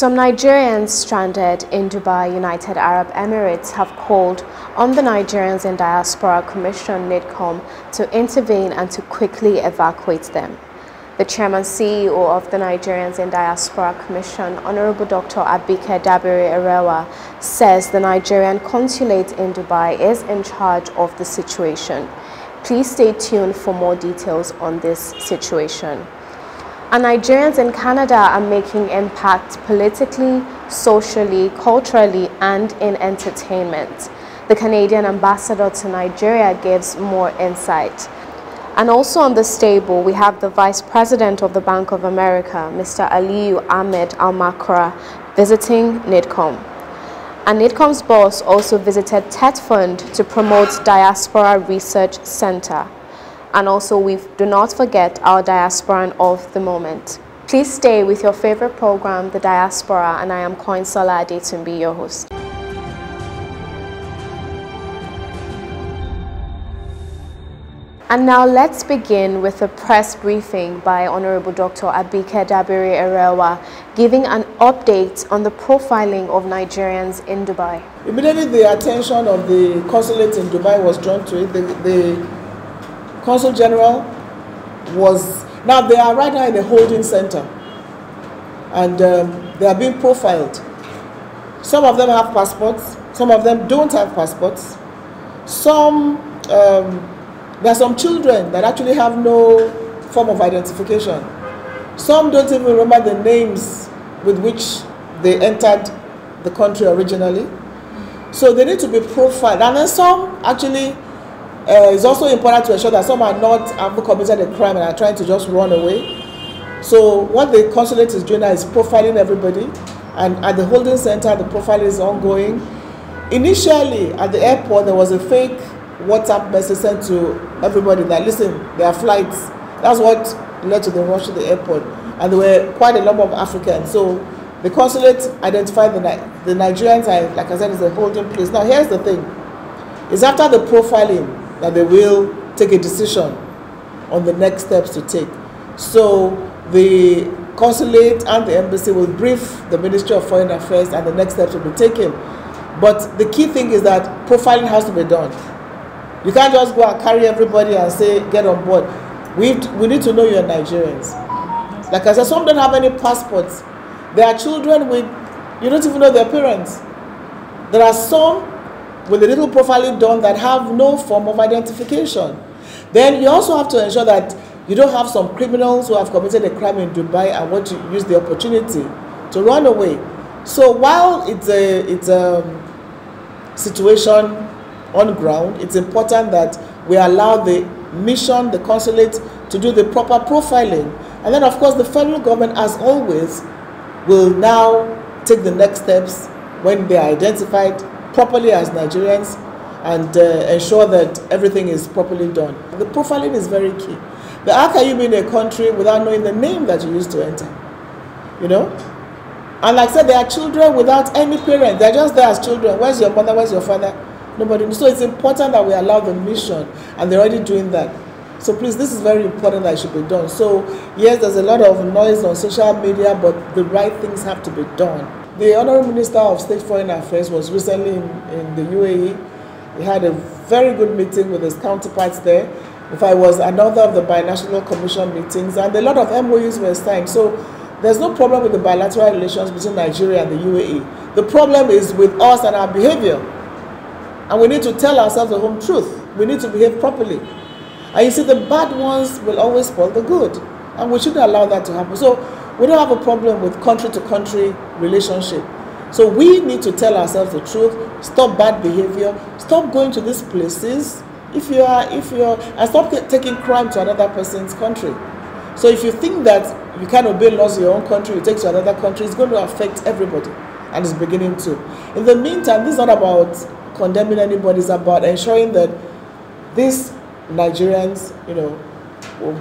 Some Nigerians stranded in Dubai, United Arab Emirates, have called on the Nigerians in Diaspora Commission (NIDCOM) to intervene and to quickly evacuate them. The Chairman CEO of the Nigerians in Diaspora Commission, Honorable Dr. Abike Dabiri-Erewa, says the Nigerian consulate in Dubai is in charge of the situation. Please stay tuned for more details on this situation. And Nigerians in Canada are making impact politically, socially, culturally, and in entertainment. The Canadian ambassador to Nigeria gives more insight. And also on this table, we have the Vice President of the Bank of America, Mr. Aliyu Ahmed Al-Makra, visiting NIDCOM. And NIDCOM's boss also visited TET Fund to promote Diaspora Research Center. And also, do not forget our diasporan of the moment. Please stay with your favorite program, The Diaspora, and I am Koinsola Adetunbi, your host. And now let's begin with a press briefing by Honorable Dr. Abike Dabiri-Erewa, giving an update on the profiling of Nigerians in Dubai. Immediately the attention of the consulate in Dubai was drawn to it. The Consul General was, now they are right now in the holding center, and they are being profiled. Some of them have passports, some of them don't have passports. There are some children that actually have no form of identification. Some don't even remember the names with which they entered the country originally. So they need to be profiled. And then some actually, it's also important to ensure that some are not having committed a crime and are trying to just run away. So what the consulate is doing now is profiling everybody, and at the holding center the profile is ongoing. Initially at the airport there was a fake WhatsApp message sent to everybody that, listen, there are flights. That's what led to the rush to the airport, and there were quite a number of Africans. So the consulate identified the Nigerians, like I said, is a holding place. Now here's the thing, it's after the profiling that they will take a decision on the next steps to take. So the consulate and the embassy will brief the Ministry of Foreign Affairs and the next steps will be taken. But the key thing is that profiling has to be done. You can't just go and carry everybody and say, get on board. We need to know you're Nigerians. Like I said, some don't have any passports. There are children with, you don't even know their parents. There are some with a little profiling done that have no form of identification. Then you also have to ensure that you don't have some criminals who have committed a crime in Dubai and want to use the opportunity to run away. So while it's a situation on ground, it's important that we allow the mission, the consulate, to do the proper profiling. And then of course the federal government, as always, will now take the next steps when they are identified properly as Nigerians and ensure that everything is properly done. The profiling is very key. But how can you be in a country without knowing the name that you used to enter? You know? And like I said, there are children without any parents. They're just there as children. Where's your mother? Where's your father? Nobody knows. So it's important that we allow the mission, and they're already doing that. So please, this is very important that it should be done. So yes, there's a lot of noise on social media, but the right things have to be done. The Honorable Minister of State Foreign Affairs was recently in the UAE. He had a very good meeting with his counterparts there. In fact, it was another of the binational commission meetings, and a lot of MOUs were signed. So there's no problem with the bilateral relations between Nigeria and the UAE. The problem is with us and our behavior. And we need to tell ourselves the home truth. We need to behave properly. And you see, the bad ones will always spoil the good. And we shouldn't allow that to happen. So we don't have a problem with country-to-country relationship. So we need to tell ourselves the truth, stop bad behavior, stop going to these places and stop taking crime to another person's country. So if you think that you can't obey laws in your own country, you take to another country, it's going to affect everybody, and it's beginning to. In the meantime, this is not about condemning anybody, it's about ensuring that these Nigerians,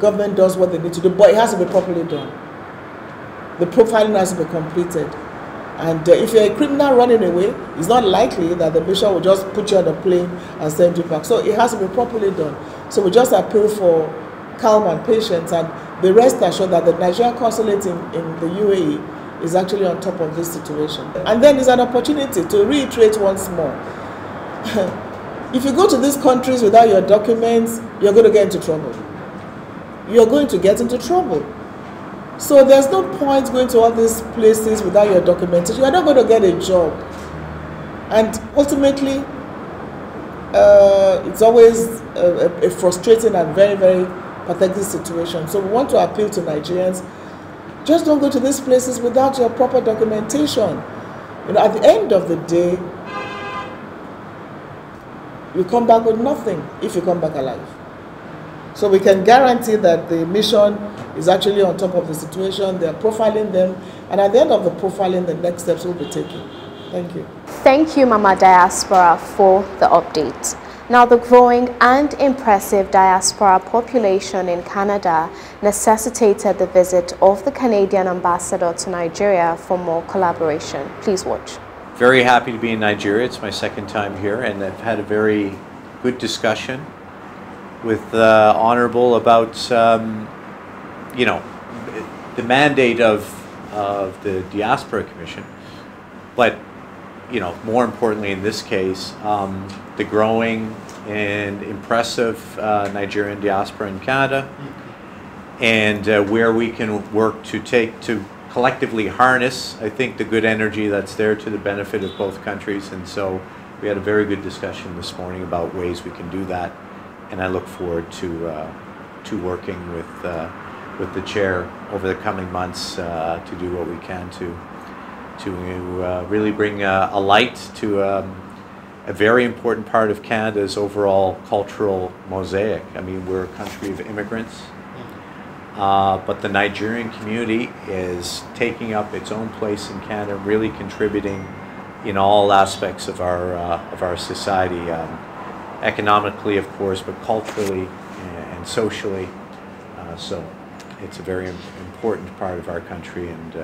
government does what they need to do, but it has to be properly done. The profiling has to be completed. And if you're a criminal running away, it's not likely that the mission will just put you on a plane and send you back. So it has to be properly done. So we just appeal for calm and patience, and be rest assured that the Nigerian consulate in the UAE is actually on top of this situation. And then it's an opportunity to reiterate once more. If you go to these countries without your documents, you're going to get into trouble. You're going to get into trouble. So there's no point going to all these places without your documentation. You're not going to get a job. And ultimately, it's always a frustrating and very, very pathetic situation. So we want to appeal to Nigerians, just don't go to these places without your proper documentation. You know, at the end of the day, you come back with nothing if you come back alive. So we can guarantee that the mission is actually on top of the situation. They're profiling them, and at the end of the profiling, the next steps will be taken. Thank you. Thank you, Mama Diaspora, for the update. Now, the growing and impressive diaspora population in Canada necessitated the visit of the Canadian ambassador to Nigeria for more collaboration. Please watch. Very happy to be in Nigeria. It's my second time here, and I've had a very good discussion with the Honourable about, you know, the mandate of the Diaspora Commission, but, you know, more importantly in this case, the growing and impressive Nigerian diaspora in Canada, and where we can work to collectively harness, I think, the good energy that's there to the benefit of both countries. And so we had a very good discussion this morning about ways we can do that, and I look forward to working with the chair over the coming months to do what we can to really bring a light to a very important part of Canada's overall cultural mosaic. I mean, we're a country of immigrants, but the Nigerian community is taking up its own place in Canada, really contributing in all aspects of our society, economically, of course, but culturally and socially. So it's a very important part of our country, and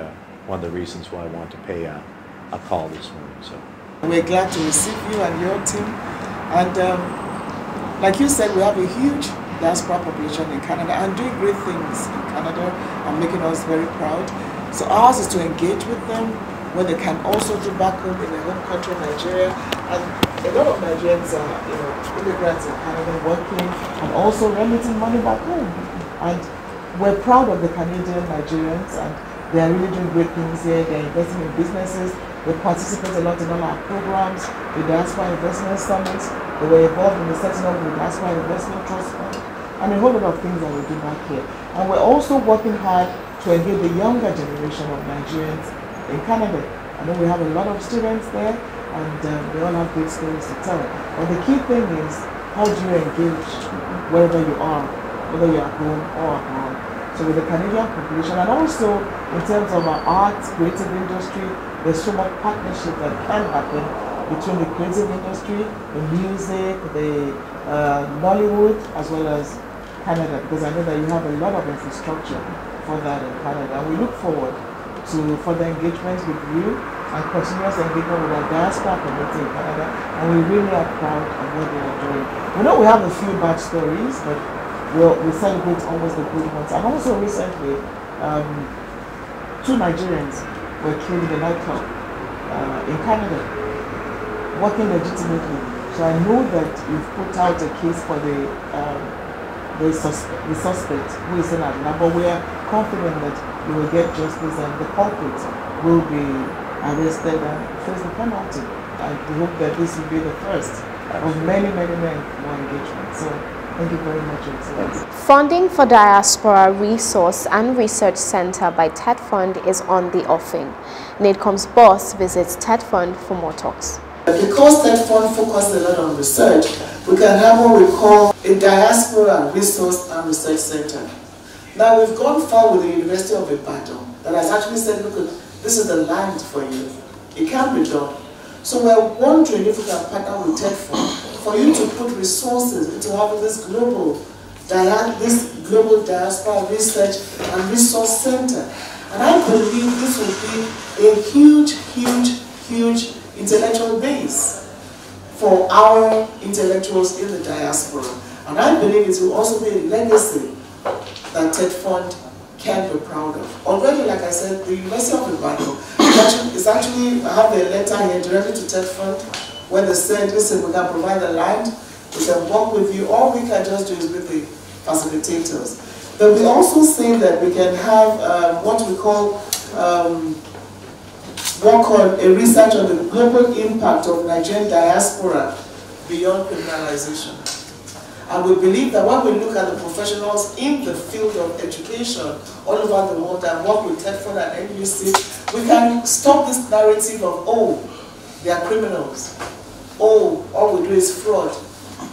one of the reasons why I want to pay a call this morning. So we're glad to receive you and your team. And like you said, we have a huge diaspora population in Canada and doing great things in Canada and making us very proud. So ours is to engage with them when they can also do back home in their home country, Nigeria. And a lot of Nigerians are, you know, immigrants in Canada working and also remitting money back home. And we're proud of the Canadian Nigerians, and they are really doing great things here. They're investing in businesses. They participate a lot in all our programs, the Diaspora Investment Summits. They were involved in the setting up of the Diaspora Investment Trust Fund, and a whole lot of things that we do back here. And we're also working hard to engage the younger generation of Nigerians in Canada. I know we have a lot of students there, and they all have great stories to tell. But the key thing is, how do you engage wherever you are, whether you're at home or abroad? So with the Canadian population, and also in terms of our arts, creative industry, there's so much partnership that can happen between the creative industry, the music, the Nollywood, as well as Canada, because I know that you have a lot of infrastructure for that in Canada. And we look forward to further engagement with you and continuous engagement with our diaspora community in Canada, and we really are proud of what they are doing. We know we have a few bad stories, but we celebrate always the good ones. And also recently, 2 Nigerians were killed in a nightclub in Canada, working legitimately. So I know that you've put out a case for the suspect who is in Atlanta, but we are confident that you will get justice and the culprit will be arrested and face the penalty. And we hope that this will be the first of many, many, many more engagements. So thank you very much, Excellency. Funding for Diaspora Resource and Research Center by TED Fund is on the offing. NIDCOM's boss visits TED Fund for more talks. Because TED Fund focuses a lot on research, we can have what we call a Diaspora Resource and Research Center. Now we've gone far with the University of Ibadan that has actually said, look, this is the land for you. It can be done. So we're wondering if we can partner with TED Fund for you to put resources into having this global diaspora research and resource center. And I believe this will be a huge, huge, huge intellectual base for our intellectuals in the diaspora. And I believe it will also be a legacy that TED Fund can can be proud of. Already, like I said, the University of Ibadan is actually, I have a letter here directly to TED Fund where they said, listen, we can provide the land, we can work with you, all we can just do is with the facilitators. But we also say that we can have what we call work on a research on the global impact of Nigerian diaspora beyond criminalization. And we believe that when we look at the professionals in the field of education all over the world and work with TED Fund and NUC, we can stop this narrative of, oh, they are criminals. Oh, all we do is fraud.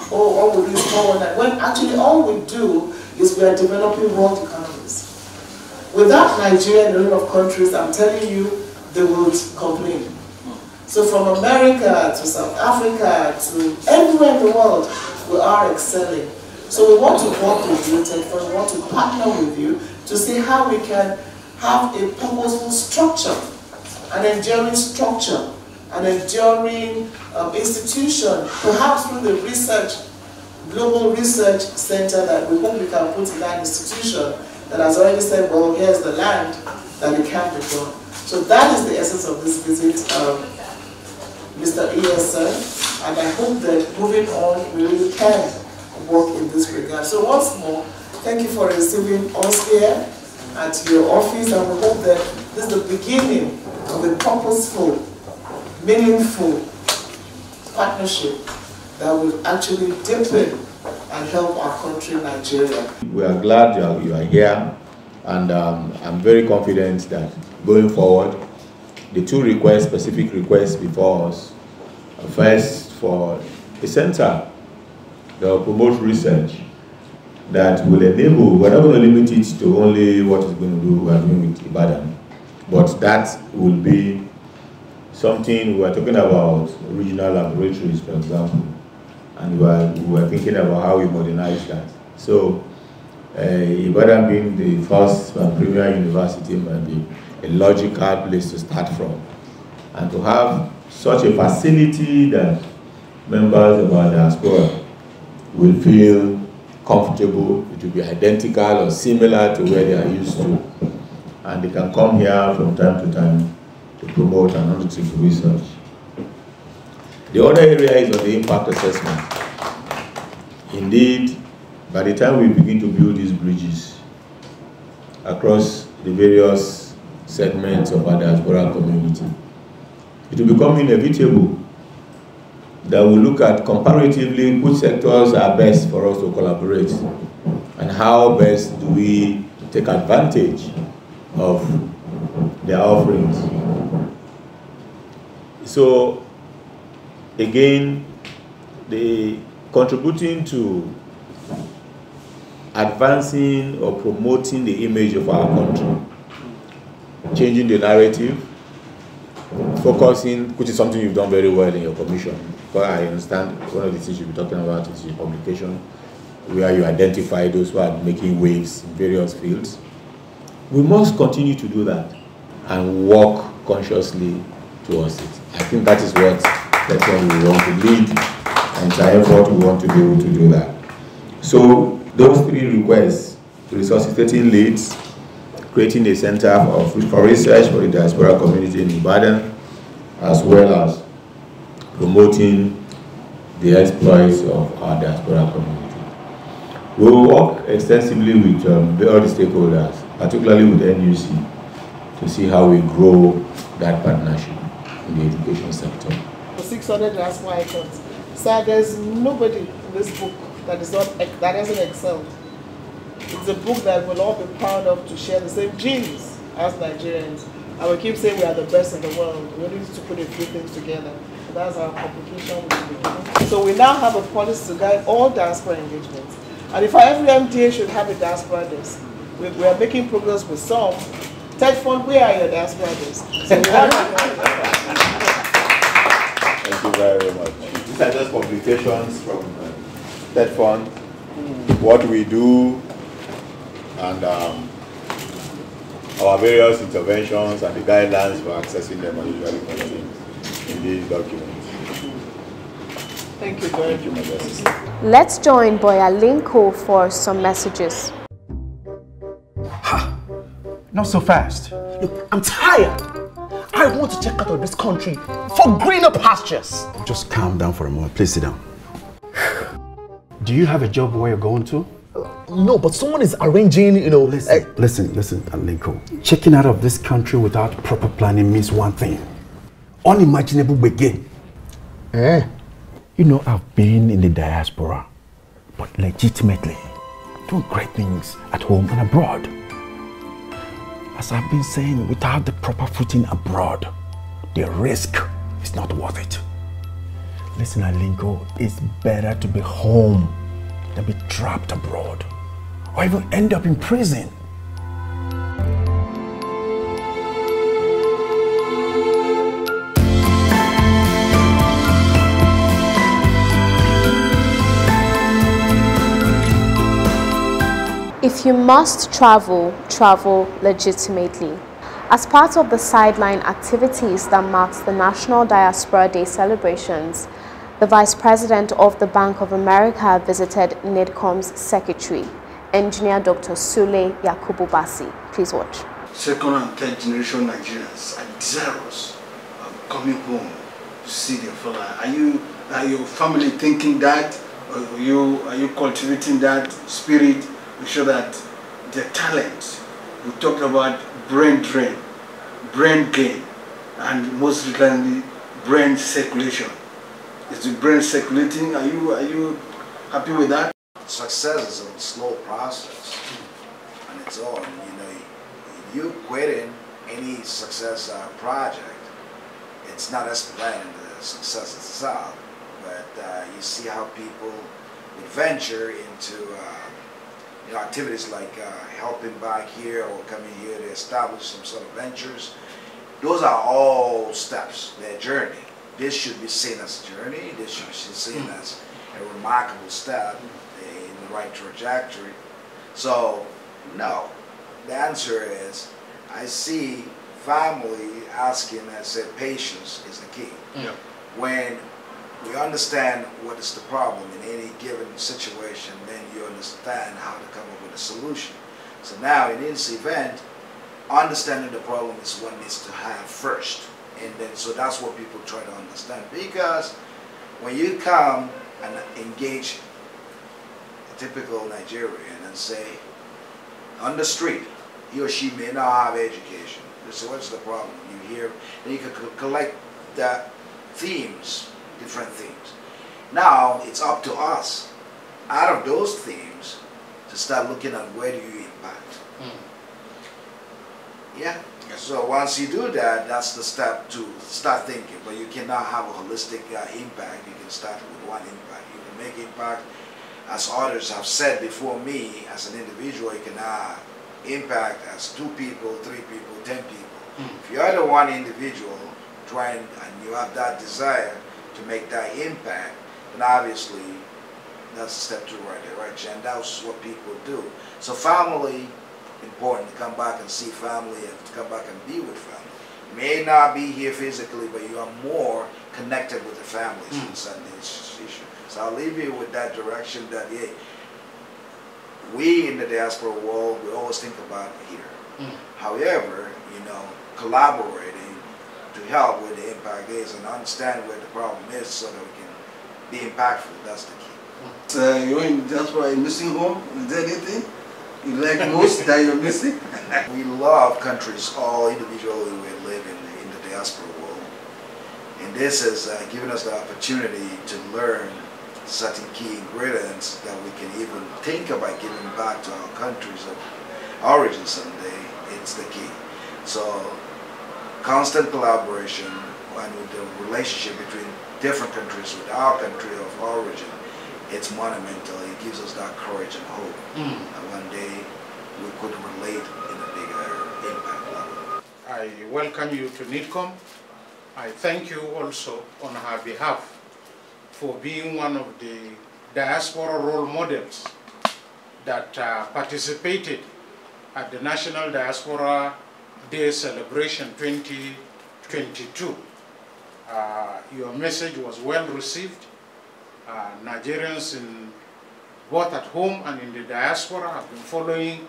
Oh, all we do is fraud. And when actually all we do is we are developing world economies. Without Nigeria and a lot of countries, I'm telling you, they would complain. So from America to South Africa to everywhere in the world, we are excelling. So we want to work with you, TED Fund, we want to partner with you to see how we can have a purposeful structure, an enduring structure, an enduring institution, perhaps through the research, global research center that we hope we can put in that institution that has already said, well, here's the land, that it can be done. So that is the essence of this visit, Mr. ESN, and I hope that moving on, we really can work in this regard. So once more, thank you for receiving us here at your office, and we hope that this is the beginning of a purposeful, meaningful partnership that will actually deepen and help our country, Nigeria. We are glad you are here, and I'm very confident that going forward, the two specific requests before us, first for a center that will promote research that will enable, we're not going to limit it to only what is going to do, we are doing with Ibadan, but that will be something, we are talking about regional laboratories, for example, and we were thinking about how we modernize that. So, Ibadan being the first and premier university might be a logical place to start from. And to have such a facility that members of our diaspora will feel comfortable, it will be identical or similar to where they are used to. And they can come here from time to time to promote and undertake research. The other area is on the impact assessment. Indeed, by the time we begin to build these bridges across the various segments of our diaspora community, it will become inevitable that we look at comparatively which sectors are best for us to collaborate and how best do we take advantage of their offerings. So again, the contributing to advancing or promoting the image of our country, changing the narrative, focusing, which is something you've done very well in your commission. But I understand one of the things you'll be talking about is your publication, where you identify those who are making waves in various fields. We must continue to do that and work consciously towards it. I think that is what we want to lead, and it's our effort we want to be able to do that. So those three requests, resuscitating leads, creating a center for research for the diaspora community in Ibadan, as well as promoting the exploits of our diaspora community. We will work extensively with all the stakeholders, particularly with NUC, to see how we grow that partnership in the education sector. 600 diaspora icons. So there's nobody in this book that hasn't excelled. It's a book that we'll all be proud of, to share the same genes as Nigerians. And we keep saying we are the best in the world. We need to put a few things together. That's our publication with the beginning. So we now have a policy to guide all diaspora engagements. And if every MDA should have a diaspora desk, we are making progress with some. TED Fund, where are your diaspora desks? So we have Thank you very much. These are just publications from TED Fund, what we do, and our various interventions and the guidelines for accessing them are usually contained in these documents. Thank you very much, Majesty. Let's join Boya Linko for some messages. Ha! Not so fast. Look, I'm tired. I want to check out of this country for greener pastures. Just calm down for a moment. Please sit down. Do you have a job where you're going to? No, but someone is arranging, you know... Listen, Alinko. Checking out of this country without proper planning means one thing. Unimaginable begin. You know, I've been in the diaspora, but legitimately doing great things at home and abroad. As I've been saying, without the proper footing abroad, the risk is not worth it. Listen, Alinko, it's better to be home than be trapped abroad, or even end up in prison. If you must travel, travel legitimately. As part of the sideline activities that marks the National Diaspora Day celebrations, the Vice President of the Bank of America visited NIDCOM's secretary, Engineer Dr. Sule Yakubu Basi. Please watch. Second and third generation Nigerians are desirous of coming home to see their fellow. Are your family thinking that? Or are you cultivating that spirit? We show that their talents. We talked about brain drain, brain gain, and most recently brain circulation. Is the brain circulating? Are you happy with that? Success is a slow process, and it's all. You know, you quitting any success project, it's not expediting the success itself, but you see how people would venture into you know, activities like helping back here or coming here to establish some sort of ventures. Those are all steps, their journey. This should be seen as a journey. This should be seen as a remarkable step in the right trajectory. So, no. The answer is, I see family asking, I said, patience is the key. Yeah. When we understand what is the problem in any given situation, then you understand how to come up with a solution. So now in this event, understanding the problem is what needs to have first. And then, so that's what people try to understand. Because when you come and engage a typical Nigerian and say, on the street, he or she may not have education. They say, what's the problem? You hear, and you can collect the themes, different themes. Now, it's up to us, out of those themes, to start looking at where do you impact. Yeah. So once you do that, that's the step to start thinking. But you cannot have a holistic impact. You can start with one impact. You can make impact, as others have said before me, as an individual, you can have impact as 2 people, 3 people, 10 people. If you are the one individual trying and you have that desire to make that impact, then obviously that's a step to the right direction. And that's what people do. So family, important to come back and see family and to come back and be with family. You may not be here physically, but you are more connected with the families inside this issue. So I'll leave you with that direction that, yeah, we in the diaspora world, we always think about here. However, you know, collaborating to help with the impact is and understand where the problem is so that we can be impactful, that's the key. You're in diaspora, you're missing home? Is there anything you like most that you're missing? We love countries, all individually we live in the diaspora world. And this has given us the opportunity to learn certain key ingredients that we can even think about giving back to our countries of origin someday. It's the key. So constant collaboration and with the relationship between different countries with our country of origin, it's monumental. It gives us that courage and hope that one day we could relate in a bigger impact level. I welcome you to NIDCOM. I thank you also on her behalf for being one of the diaspora role models that participated at the National Diaspora Day Celebration 2022. Your message was well received. Nigerians both at home and in the diaspora have been following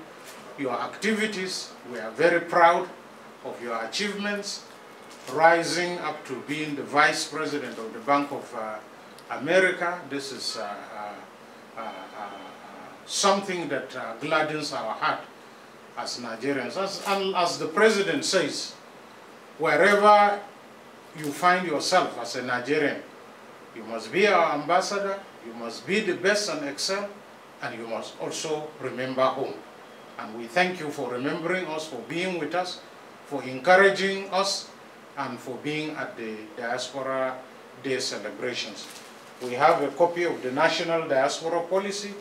your activities. We are very proud of your achievements, rising up to being the Vice President of the Bank of America. This is something that gladdens our heart as Nigerians. As the President says, wherever you find yourself as a Nigerian, you must be our ambassador, you must be the best and excel, and you must also remember home. And we thank you for remembering us, for being with us, for encouraging us, and for being at the Diaspora Day celebrations. We have a copy of the National Diaspora Policy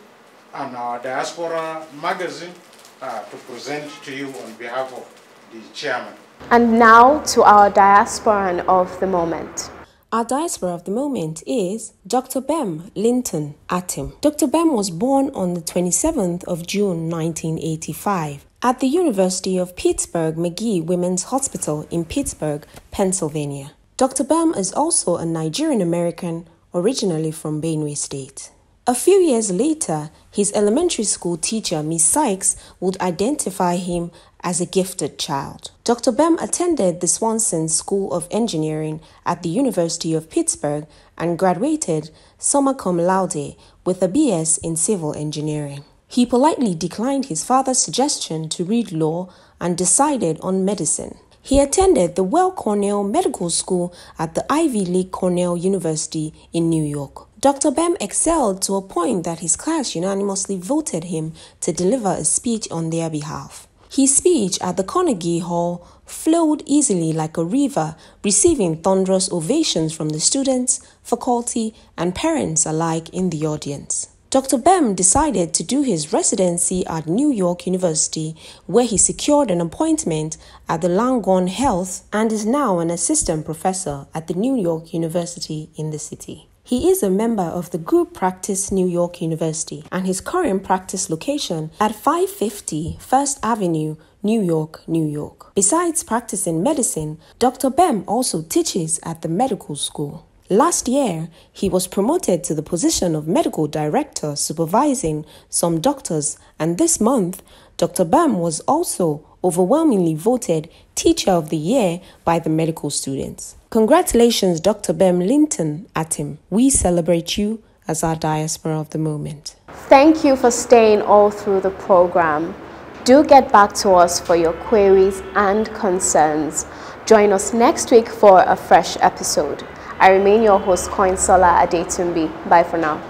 and our Diaspora magazine to present to you on behalf of the chairman. And now to our Diasporan of the moment. Our Diaspora of the moment is Dr. Bem Linton Atim. Dr. Bem was born on the 27th of June 1985 at the University of Pittsburgh Magee Women's Hospital in Pittsburgh, Pennsylvania. Dr. Bem is also a Nigerian-American originally from Benue State. A few years later, his elementary school teacher, Miss Sykes, would identify him as a gifted child. Dr. Bem attended the Swanson School of Engineering at the University of Pittsburgh and graduated summa cum laude with a BS in civil engineering. He politely declined his father's suggestion to read law and decided on medicine. He attended the Weill Cornell Medical School at the Ivy League Cornell University in New York. Dr. Bem excelled to a point that his class unanimously voted him to deliver a speech on their behalf. His speech at the Carnegie Hall flowed easily like a river, receiving thunderous ovations from the students, faculty, and parents alike in the audience. Dr. Bem decided to do his residency at New York University, where he secured an appointment at the Langone Health and is now an assistant professor at the New York University in the city. He is a member of the Group Practice New York University and his current practice location at 550 First Avenue, New York, New York. Besides practicing medicine, Dr. Bem also teaches at the medical school. Last year, he was promoted to the position of medical director supervising some doctors, and this month, Dr. Bem was also overwhelmingly voted Teacher of the Year by the medical students. Congratulations, Dr. Bem Linton Atim. We celebrate you as our Diaspora of the moment. Thank you for staying all through the program. Do get back to us for your queries and concerns. Join us next week for a fresh episode. I remain your host, Koinsola Adetumbi. Bye for now.